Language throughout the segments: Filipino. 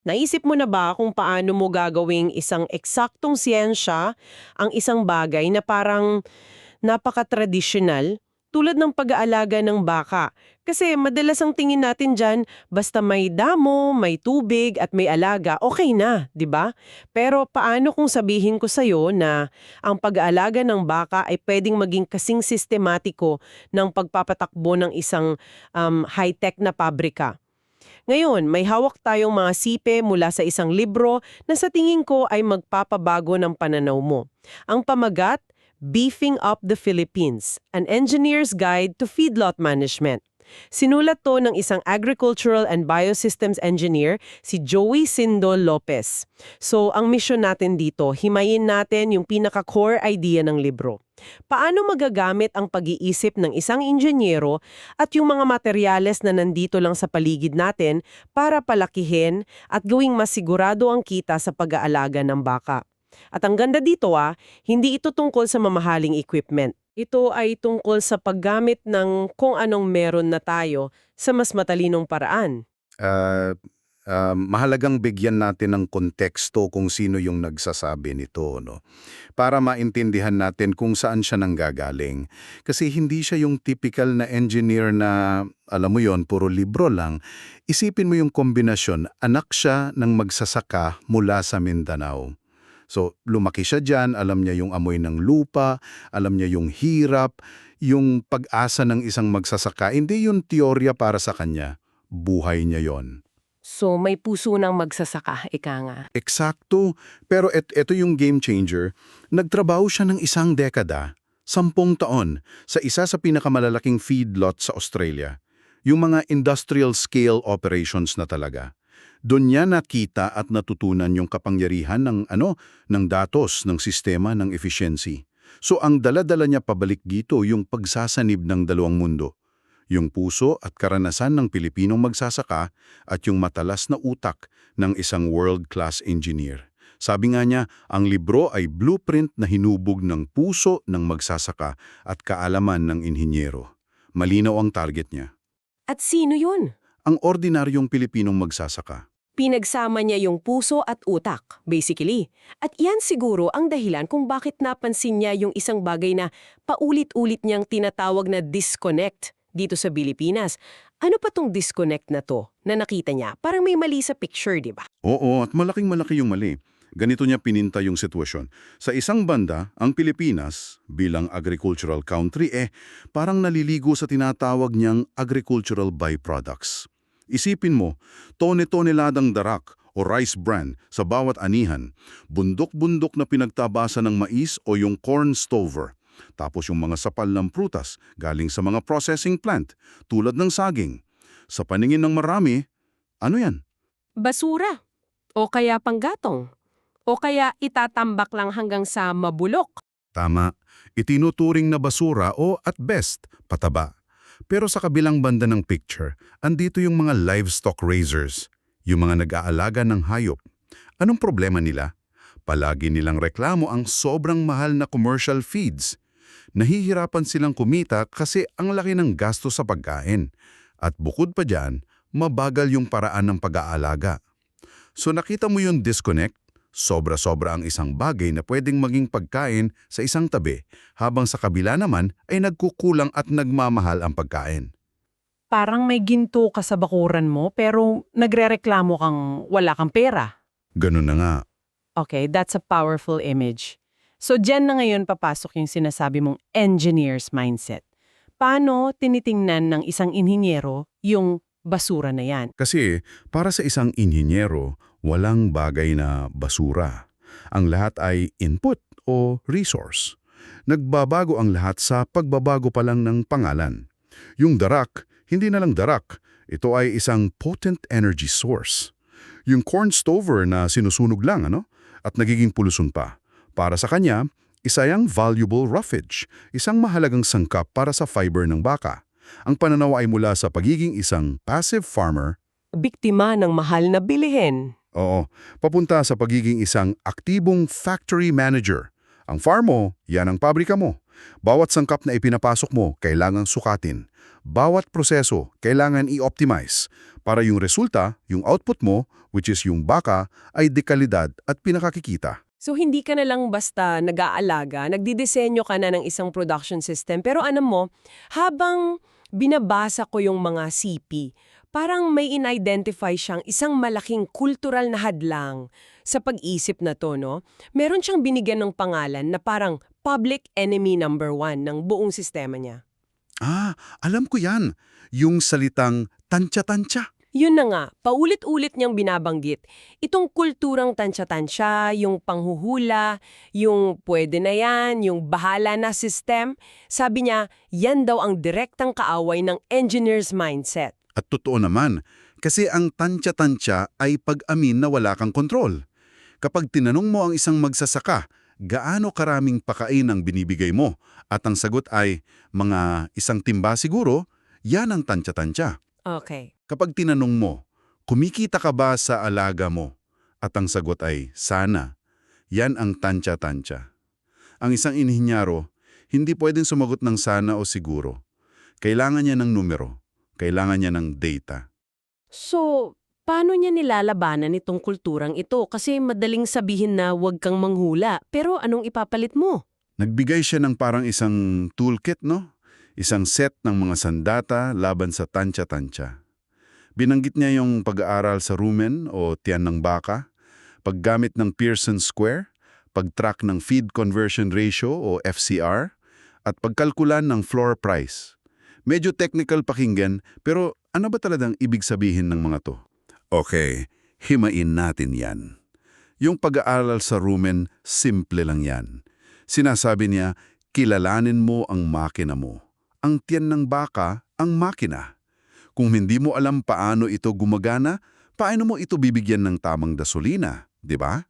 Naisip mo na ba kung paano mo gagawing isang eksaktong siyensya ang isang bagay na parang napaka-tradisyonal tulad ng pag-aalaga ng baka? Kasi madalas ang tingin natin dyan, basta may damo, may tubig at may alaga, okay na, di ba? Pero paano kung sabihin ko sa'yo na ang pag-aalaga ng baka ay pwedeng maging kasing sistematiko ng pagpapatakbo ng isang high-tech na pabrika? Ngayon, may hawak tayong mga sipe mula sa isang libro na sa tingin ko ay magpapabago ng pananaw mo. Ang pamagat, Beefing Up the Philippines, An Engineer's Guide to Feedlot Management. Sinulat to ng isang agricultural and biosystems engineer, si Joey Sindol Lopez. So, ang mission natin dito, himayin natin yung pinaka-core idea ng libro. Paano magagamit ang pag-iisip ng isang inhenyero at yung mga materyales na nandito lang sa paligid natin para palakihin at gawing mas sigurado ang kita sa pag-aalaga ng baka. At ang ganda dito hindi ito tungkol sa mamahaling equipment. Ito ay tungkol sa paggamit ng kung anong meron na tayo sa mas matalinong paraan. Ah, Mahalagang bigyan natin ng konteksto kung sino yung nagsasabi nito, no? Para maintindihan natin kung saan siya nanggagaling. Kasi hindi siya yung typical na engineer na, alam mo yon, puro libro lang. Isipin mo yung kombinasyon, anak siya ng magsasaka mula sa Mindanao. So, lumaki siya dyan, alam niya yung amoy ng lupa, alam niya yung hirap, yung pag-asa ng isang magsasaka. Hindi yung teorya para sa kanya. Buhay niya yon. So may puso ng magsasaka, ika nga. Eksakto. Pero ito yung game changer. Nagtrabaho siya ng isang dekada, 10 taon, sa isa sa pinakamalalaking feedlot sa Australia. Yung mga industrial scale operations na talaga. Doon niya nakita at natutunan yung kapangyarihan ng datos, ng sistema, ng efficiency. So ang dala-dala niya pabalik dito yung pagsasanib ng dalawang mundo. Yung puso at karanasan ng Pilipinong magsasaka at yung matalas na utak ng isang world-class engineer. Sabi nga niya, ang libro ay blueprint na hinubog ng puso ng magsasaka at kaalaman ng inhinyero. Malinaw ang target niya. At sino yun? Ang ordinaryong Pilipinong magsasaka. Pinagsama niya yung puso at utak, basically. At yan siguro ang dahilan kung bakit napansin niya yung isang bagay na paulit-ulit niyang tinatawag na disconnect dito sa Pilipinas. Ano pa tong disconnect na to na nakita niya? Parang may mali sa picture, di ba? Oo, at malaking-malaki yung mali. Ganito niya pininta yung sitwasyon. Sa isang banda, ang Pilipinas, bilang agricultural country, parang naliligo sa tinatawag niyang agricultural byproducts. Isipin mo, tone-toneladang darak o rice bran sa bawat anihan, bundok-bundok na pinagtabasan ng mais o yung corn stover. Tapos yung mga sapal ng prutas galing sa mga processing plant, tulad ng saging. Sa paningin ng marami, ano yan? Basura. O kaya panggatong. O kaya itatambak lang hanggang sa mabulok. Tama, itinuturing na basura o at best, pataba. Pero sa kabilang banda ng picture, andito yung mga livestock raisers, yung mga nag-aalaga ng hayop. Anong problema nila? Palagi nilang reklamo ang sobrang mahal na commercial feeds. Nahihirapan silang kumita kasi ang laki ng gasto sa pagkain. At bukod pa dyan, mabagal yung paraan ng pag-aalaga. So nakita mo yung disconnect? Sobra-sobra ang isang bagay na pwedeng maging pagkain sa isang tabi, habang sa kabila naman ay nagkukulang at nagmamahal ang pagkain. Parang may ginto ka sa bakuran mo pero nagrereklamo kang wala kang pera. Ganun na nga. Okay, that's a powerful image. So diyan na ngayon papasok yung sinasabi mong engineer's mindset. Paano tinitingnan ng isang inhinyero yung basura na yan? Kasi para sa isang inhinyero, walang bagay na basura. Ang lahat ay input o resource. Nagbabago ang lahat sa pagbabago pa lang ng pangalan. Yung darak, hindi na lang darak. Ito ay isang potent energy source. Yung corn stover na sinusunog lang, at nagiging pulusun pa. Para sa kanya, isa yung valuable roughage, isang mahalagang sangkap para sa fiber ng baka. Ang pananaw ay mula sa pagiging isang passive farmer. Biktima ng mahal na bilihin. Oo, papunta sa pagiging isang aktibong factory manager. Ang farm mo, yan ang pabrika mo. Bawat sangkap na ipinapasok mo, kailangang sukatin. Bawat proseso, kailangan i-optimize. Para yung resulta, yung output mo, which is yung baka ay dekalidad at pinakakikita. So hindi ka na lang basta nag-aalaga, nagdidisenyo ka na ng isang production system. Pero alam mo, habang binabasa ko yung mga CP, parang may in-identify siyang isang malaking kultural na hadlang sa pag-isip na to, no? Meron siyang binigyan ng pangalan na parang public enemy number 1 ng buong sistema niya. Alam ko yan. Yung salitang tansya-tansya. Yun na nga, paulit-ulit niyang binabanggit. Itong kulturang tansya-tansya, yung panghuhula, yung pwede na yan, yung bahala na system, sabi niya, yan daw ang direktang kaaway ng engineer's mindset. At totoo naman, kasi ang tansya-tansya ay pag-amin na wala kang kontrol. Kapag tinanong mo ang isang magsasaka, gaano karaming pakain ang binibigay mo? At ang sagot ay, mga isang timba siguro, yan ang tansya-tansya. Okay. Kapag tinanong mo, kumikita ka ba sa alaga mo? At ang sagot ay, sana. Yan ang tansya-tansya. Ang isang inhinyaro, hindi pwedeng sumagot ng sana o siguro. Kailangan niya ng numero. Kailangan niya ng data. So, paano niya nilalabanan itong kulturang ito? Kasi madaling sabihin na huwag kang manghula, pero anong ipapalit mo? Nagbigay siya ng parang isang toolkit, no? Isang set ng mga sandata laban sa tansya-tansya. Binanggit niya yung pag-aaral sa rumen o tiyan ng baka, paggamit ng Pearson Square, pag-track ng feed conversion ratio o FCR, at pagkalkulan ng floor price. Medyo technical pakinggan, pero ano ba talagang ibig sabihin ng mga to? Okay, himain natin yan. Yung pag-aaral sa rumen, simple lang yan. Sinasabi niya, kilalanin mo ang makina mo. Ang tiyan ng baka, ang makina. Kung hindi mo alam paano ito gumagana, paano mo ito bibigyan ng tamang gasolina, di ba?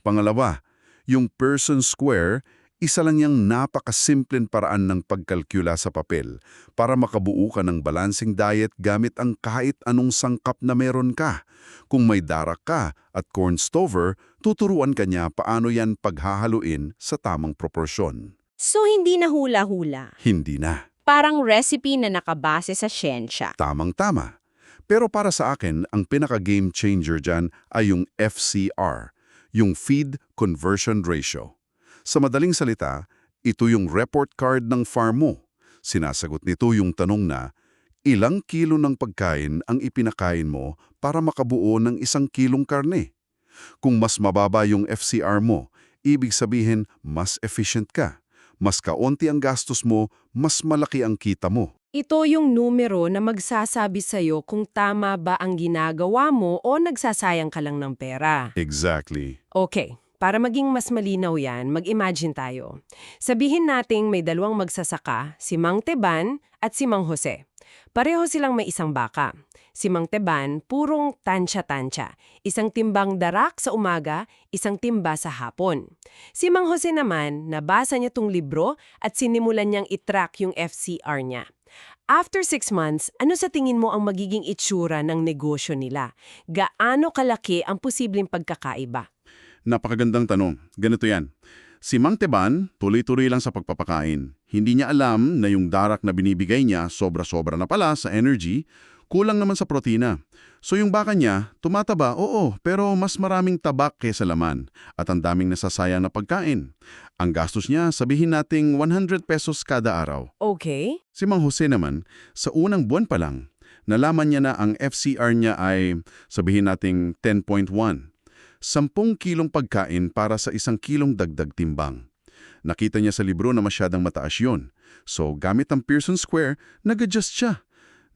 Pangalawa, yung Pearson Square, isa lang yung napakasimpleng paraan ng pagkalkula sa papel para makabuo ka ng balancing diet gamit ang kahit anong sangkap na meron ka. Kung may darak ka at corn stover, tuturuan ka niya paano yan paghahaluin sa tamang proporsyon. So hindi na hula-hula. Hindi na. Parang recipe na nakabase sa siyensya. Tamang-tama. Pero para sa akin, ang pinaka-game changer dyan ay yung FCR, yung Feed Conversion Ratio. Sa madaling salita, ito yung report card ng farm mo. Sinasagot nito yung tanong na, ilang kilo ng pagkain ang ipinakain mo para makabuo ng 1 kilong karne? Kung mas mababa yung FCR mo, ibig sabihin mas efficient ka. Mas kaunti ang gastos mo, mas malaki ang kita mo. Ito yung numero na magsasabi sa'yo kung tama ba ang ginagawa mo o nagsasayang ka lang ng pera. Exactly. Okay, para maging mas malinaw yan, mag-imagine tayo. Sabihin nating may dalawang magsasaka, si Mang Teban at si Mang Jose. Pareho silang may isang baka. Si Mang Teban, purong tansya-tansya. Isang timbang darak sa umaga, isang timba sa hapon. Si Mang Jose naman, nabasa niya tong libro at sinimulan niyang itrack yung FCR niya. After 6 months, ano sa tingin mo ang magiging itsura ng negosyo nila? Gaano kalaki ang posibleng pagkakaiba? Napakagandang tanong. Ganito yan. Si Mang Teban, tuloy-tuloy lang sa pagpapakain. Hindi niya alam na yung darak na binibigay niya sobra-sobra na pala sa energy, kulang naman sa protina. So yung baka niya, tumataba, oo, pero mas maraming tabak kaysa laman at ang daming nasasayang na pagkain. Ang gastos niya, sabihin nating 100 pesos kada araw. Okay. Si Mang Jose naman, sa unang buwan pa lang, nalaman niya na ang FCR niya ay, sabihin nating 10.1. 10 kilong pagkain para sa 1 kilong dagdag timbang. Nakita niya sa libro na masyadang mataas yun. So gamit ang Pearson Square, nag-adjust siya.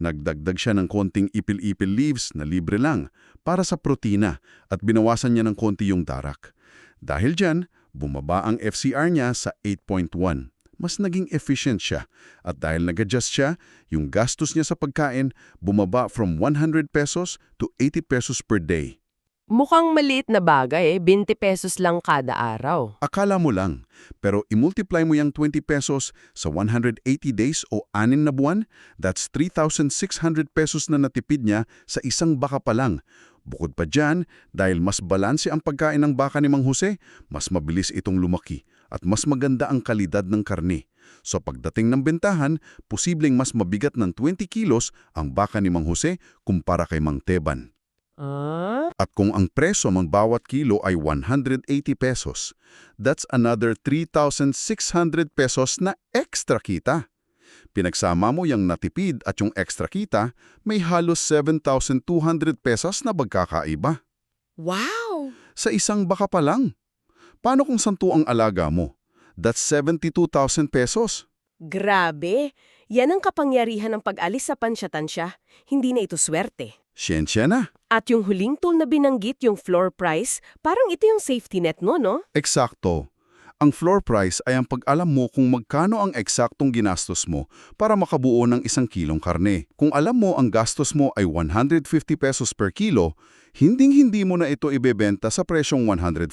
Nagdagdag siya ng konting ipil-ipil leaves na libre lang para sa protina at binawasan niya ng konti yung darak. Dahil dyan, bumaba ang FCR niya sa 8.1. Mas naging efficient siya at dahil nag-adjust siya, yung gastos niya sa pagkain bumaba from 100 pesos to 80 pesos per day. Mukhang maliit na bagay 20 pesos lang kada araw. Akala mo lang, pero i-multiply mo yung 20 pesos sa 180 days o 6 na buwan, that's 3,600 pesos na natipid niya sa isang baka pa lang. Bukod pa dyan, dahil mas balanse ang pagkain ng baka ni Mang Jose, mas mabilis itong lumaki at mas maganda ang kalidad ng karne. So pagdating ng bentahan, posibleng mas mabigat ng 20 kilos ang baka ni Mang Jose kumpara kay Mang Teban. Ah? At kung ang presyo ng bawat kilo ay 180 pesos, that's another 3,600 pesos na extra kita. Pinagsama mo yung natipid at yung extra kita, may halos 7,200 pesos na pagkakaiba. Wow! Sa isang baka pa lang. Paano kung 10 ang alaga mo? That's 72,000 pesos. Grabe! Yan ang kapangyarihan ng pag-alis sa pansya-tansya. Hindi na ito swerte. Siyensya na. At yung huling tool na binanggit, yung floor price, parang ito yung safety net mo, no? Eksakto. Ang floor price ay ang pag-alam mo kung magkano ang eksaktong ginastos mo para makabuo ng 1 kilong karne. Kung alam mo ang gastos mo ay 150 pesos per kilo, hinding-hindi mo na ito ibebenta sa presyong 140.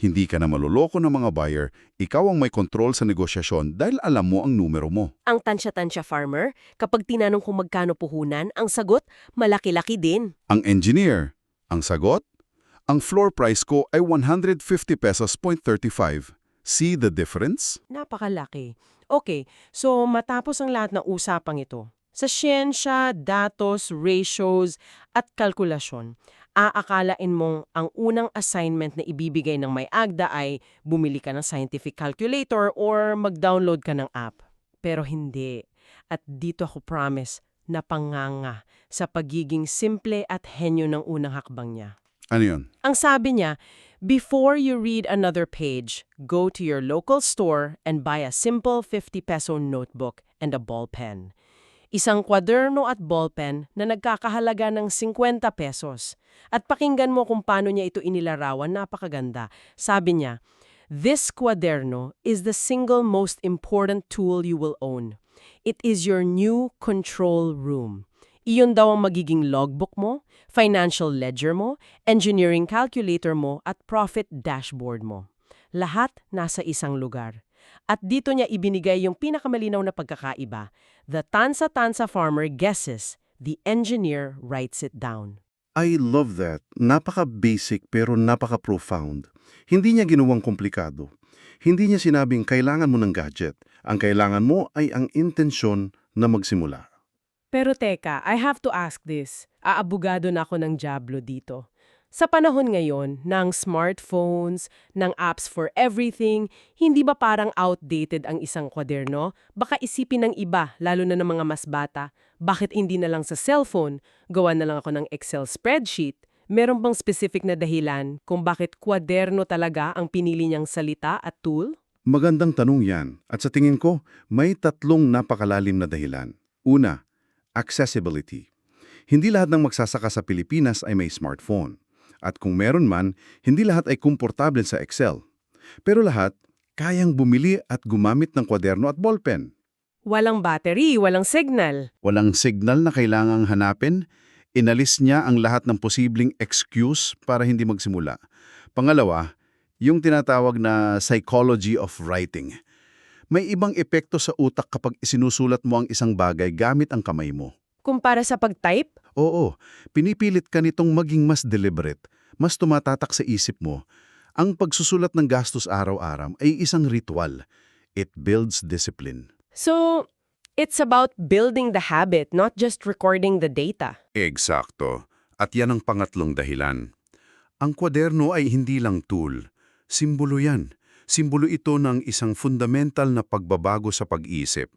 Hindi ka na maluloko ng mga buyer, ikaw ang may kontrol sa negosyasyon dahil alam mo ang numero mo. Ang tansya-tansya farmer, kapag tinanong kung magkano puhunan, ang sagot, malaki-laki din. Ang engineer, ang sagot? Ang floor price ko ay 150 pesos point 35. See the difference? Napakalaki. Okay, so matapos ang lahat ng usapang ito, sa siyensya, datos, ratios, at kalkulasyon, aakalain mong ang unang assignment na ibibigay ng may AGDA ay bumili ka ng scientific calculator or mag-download ka ng app. Pero hindi. At dito ako promise na panganga sa pagiging simple at henyo ng unang hakbang niya. Ano yun? Ang sabi niya, before you read another page, go to your local store and buy a simple 50 peso notebook and a ball pen. Isang kwaderno at ballpen na nagkakahalaga ng 50 pesos. At pakinggan mo kung paano niya ito inilarawan, napakaganda. Sabi niya, this kwaderno is the single most important tool you will own. It is your new control room. Iyon daw ang magiging logbook mo, financial ledger mo, engineering calculator mo, at profit dashboard mo. Lahat nasa isang lugar. At dito niya ibinigay yung pinakamalinaw na pagkakaiba. The Tansa farmer guesses, the engineer writes it down. I love that. Napaka-basic pero napaka-profound. Hindi niya ginawang komplikado. Hindi niya sinabing kailangan mo ng gadget. Ang kailangan mo ay ang intensyon na magsimula. Pero teka, I have to ask this. Aabogado na ako ng Diablo dito. Sa panahon ngayon, ng smartphones, ng apps for everything, hindi ba parang outdated ang isang kwaderno? Baka isipin ng iba, lalo na ng mga mas bata, bakit hindi na lang sa cellphone? Gawa na lang ako ng Excel spreadsheet. Meron bang specific na dahilan kung bakit kwaderno talaga ang pinili niyang salita at tool? Magandang tanong yan. At sa tingin ko, may 3 napakalalim na dahilan. Una, accessibility. Hindi lahat ng magsasaka sa Pilipinas ay may smartphone. At kung meron man, hindi lahat ay komportable sa Excel. Pero lahat, kayang bumili at gumamit ng kwaderno at ballpen. Walang battery, walang signal. Walang signal na kailangang hanapin, inalis niya ang lahat ng posibleng excuse para hindi magsimula. Pangalawa, yung tinatawag na psychology of writing. May ibang epekto sa utak kapag isinusulat mo ang isang bagay gamit ang kamay mo. Kumpara sa pag-type? Oo, pinipilit ka nitong maging mas deliberate, mas tumatatak sa isip mo. Ang pagsusulat ng gastos araw-araw ay isang ritual. It builds discipline. So, it's about building the habit, not just recording the data. Eksakto. At yan ang pangatlong dahilan. Ang kwaderno ay hindi lang tool. Simbolo yan. Simbolo ito ng isang fundamental na pagbabago sa pag-isip.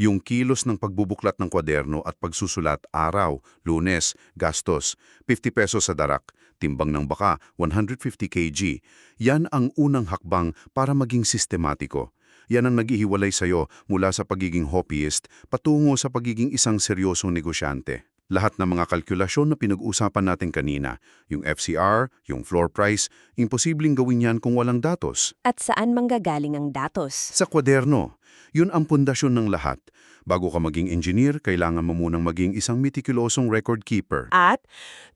Yung kilos ng pagbubuklat ng kwaderno at pagsusulat araw, Lunes, gastos, 50 pesos sa darak, timbang ng baka, 150 kg. Yan ang unang hakbang para maging sistematiko. Yan ang naghihiwalay sa'yo mula sa pagiging hobbyist patungo sa pagiging isang seryosong negosyante. Lahat ng mga kalkulasyon na pinag-usapan natin kanina, yung FCR, yung floor price, imposibleng gawin yan kung walang datos. At saan manggagaling ang datos? Sa kwaderno, yun ang pundasyon ng lahat. Bago ka maging engineer, kailangan mo munang maging isang meticulosong record keeper. At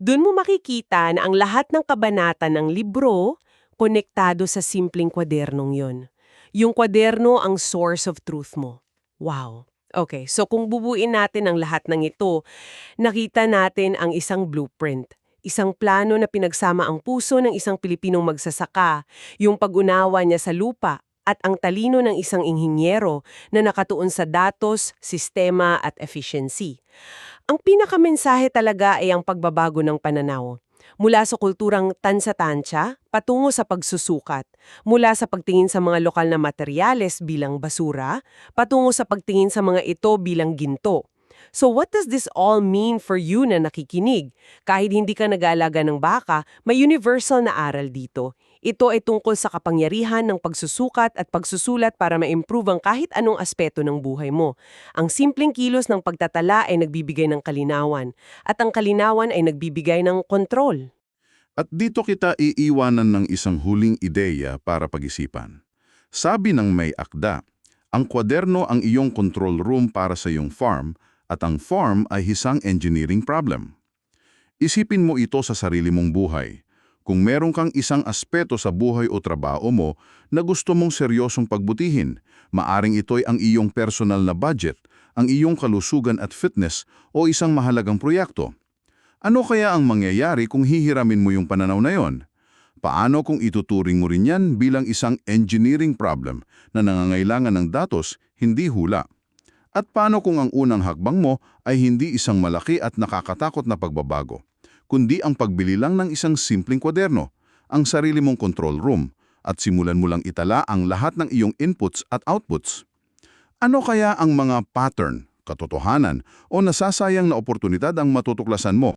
dun mo makikita na ang lahat ng kabanata ng libro konektado sa simpleng kwadernong yon. Yung kwaderno ang source of truth mo. Wow! Okay, so kung bubuin natin ang lahat ng ito, nakita natin ang isang blueprint. Isang plano na pinagsama ang puso ng isang Pilipinong magsasaka, yung pag-unawa niya sa lupa, at ang talino ng isang inhinyero na nakatuon sa datos, sistema at efficiency. Ang pinakamensahe talaga ay ang pagbabago ng pananaw. Mula sa kulturang tansa-tansya, patungo sa pagsusukat. Mula sa pagtingin sa mga lokal na materyales bilang basura, patungo sa pagtingin sa mga ito bilang ginto. So what does this all mean for you na nakikinig? Kahit hindi ka nag-aalaga ng baka, may universal na aral dito. Ito ay tungkol sa kapangyarihan ng pagsusukat at pagsusulat para ma-improve ang kahit anong aspeto ng buhay mo. Ang simpleng kilos ng pagtatala ay nagbibigay ng kalinawan, at ang kalinawan ay nagbibigay ng kontrol. At dito kita iiwanan ng isang huling ideya para pag-isipan. Sabi ng may akda, ang kwaderno ang iyong control room para sa iyong farm at ang farm ay isang engineering problem. Isipin mo ito sa sarili mong buhay. Kung meron kang isang aspeto sa buhay o trabaho mo na gusto mong seryosong pagbutihin, maaring ito'y ang iyong personal na budget, ang iyong kalusugan at fitness o isang mahalagang proyekto. Ano kaya ang mangyayari kung hihiramin mo yung pananaw na yon? Paano kung ituturing mo rin yan bilang isang engineering problem na nangangailangan ng datos, hindi hula? At paano kung ang unang hakbang mo ay hindi isang malaki at nakakatakot na pagbabago, kundi ang pagbili lang ng isang simpleng kwaderno, ang sarili mong control room, at simulan mo lang itala ang lahat ng iyong inputs at outputs? Ano kaya ang mga pattern, katotohanan, o nasasayang na oportunidad ang matutuklasan mo?